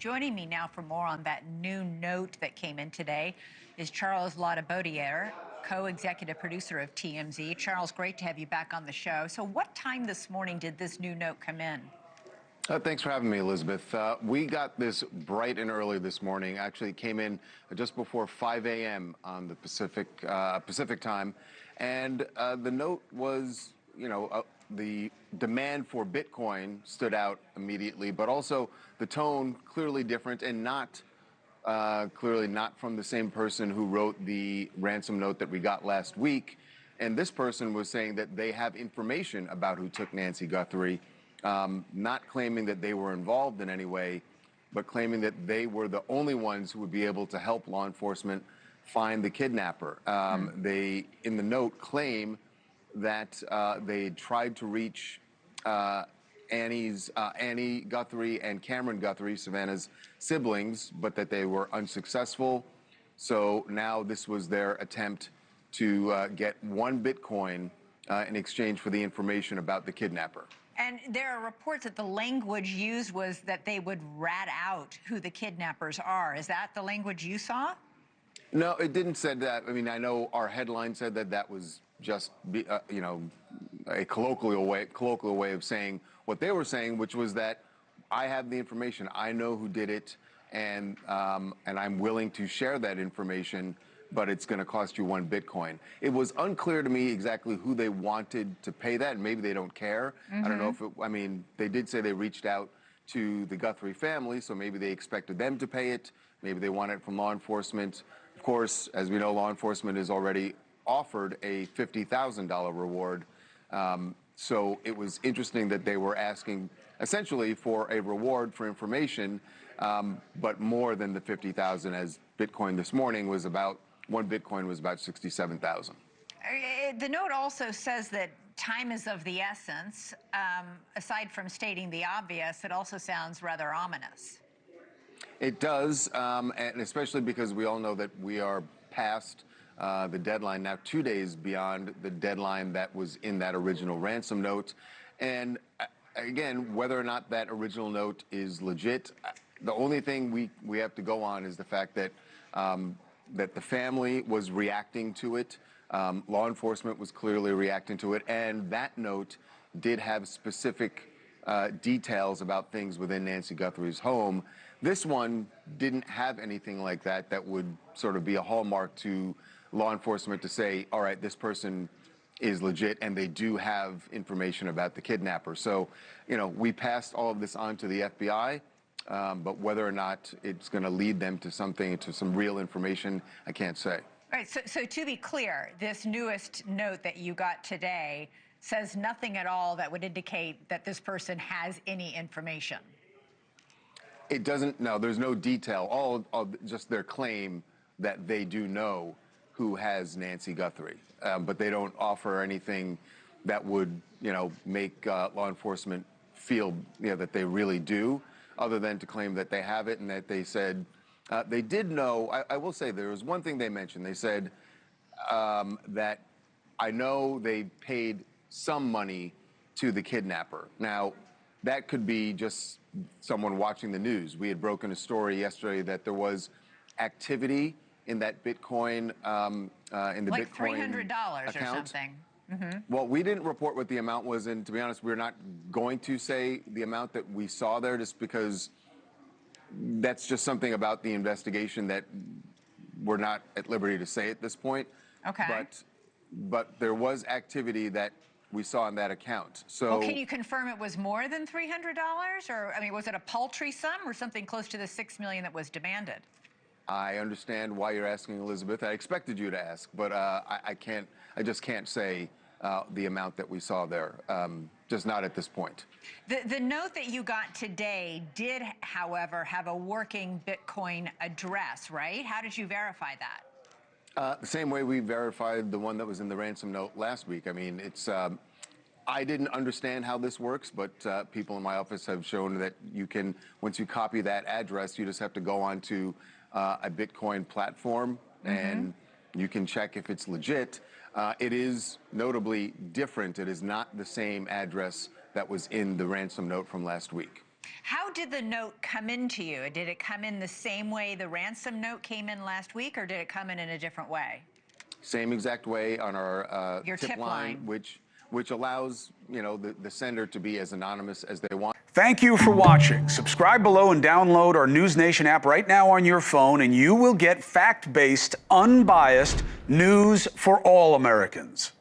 Joining me now for more on that new note that came in today is Charles Latibeaudiere, co-executive producer of TMZ. Charles, great to have you back on the show. So what time this morning did this new note come in? Thanks for having me, Elizabeth. We got this bright and early this morning. Actually, it came in just before 5 a.m. on the Pacific time. And the note was, the demand for Bitcoin stood out immediately, but also the tone clearly different and clearly not from the same person who wrote the ransom note that we got last week. And this person was saying that they have information about who took Nancy Guthrie. Not claiming that they were involved in any way, but claiming that they were the only ones who would be able to help law enforcement find the kidnapper. They, in the note, claim that they tried to reach Annie Guthrie and Cameron Guthrie, Savannah's siblings, but that they were unsuccessful. So now this was their attempt to get 1 Bitcoin in exchange for the information about the kidnapper. And there are reports that the language used was that they would rat out who the kidnappers are. Is that the language you saw? No, it didn't say that. I mean, I know our headline said that that was just, a colloquial way of saying what they were saying, which was that I have the information, I know who did it, and I'm willing to share that information, but it's going to cost you 1 Bitcoin. It was unclear to me exactly who they wanted to pay that. Maybe they don't care. I don't know if they did say they reached out to the Guthrie family, so maybe they expected them to pay it. Maybe they want it from law enforcement. Of course, as we know, law enforcement has already offered a $50,000 reward. So it was interesting that they were asking essentially for a reward for information, but more than the $50,000, as Bitcoin this morning was about. 1 Bitcoin was about 67,000. The note also says that time is of the essence. Aside from stating the obvious, it also sounds rather ominous. It does, and especially because we all know that we are past the deadline now, 2 days beyond the deadline that was in that original ransom note. And again, whether or not that original note is legit, the only thing we have to go on is the fact that that the family was reacting to it. Law enforcement was clearly reacting to it. And that note did have specific details about things within Nancy Guthrie's home. This one didn't have anything like that that would sort of be a hallmark to law enforcement to say, all right, this person is legit and they do have information about the kidnapper. So, we passed all of this on to the FBI. But whether or not it's going to lead them to some real information, I can't say. All right, so to be clear, this newest note that you got today says nothing at all that would indicate that this person has any information. It doesn't, no, there's no detail, all just their claim that they do know who has Nancy Guthrie. But they don't offer anything that would, make law enforcement feel, that they really do, other than to claim that they have it and that they said they did know. I will say there was one thing they mentioned. They said that I know they paid some money to the kidnapper. Now, that could be just someone watching the news. We had broken a story yesterday that there was activity in that Bitcoin, in the like Bitcoin $300 account. or something. Well, we didn't report what the amount was, and to be honest, we're not going to say the amount that we saw there, just because that's just something about the investigation that we're not at liberty to say at this point. Okay. But there was activity that we saw in that account. So, well, can you confirm it was more than $300, or was it a paltry sum or something close to the $6 million that was demanded? I understand why you're asking, Elizabeth. I expected you to ask, but I just can't say the amount that we saw there, just not at this point. The note that you got today did, however, have a working Bitcoin address, right? How did you verify that? The same way we verified the one that was in the ransom note last week. I mean, it's I didn't understand how this works, but people in my office have shown that you can, once you copy that address, you just have to go onto a Bitcoin platform and you can check if it's legit. It is notably different. It is not the same address that was in the ransom note from last week. How did the note come into you? Did it come in the same way the ransom note came in last week, or did it come in a different way? Same exact way on our Your tip line. which allows, you know, the sender to be as anonymous as they want. Thank you for watching. Subscribe below and download our NewsNation app right now on your phone, and you will get fact-based, unbiased news for all Americans.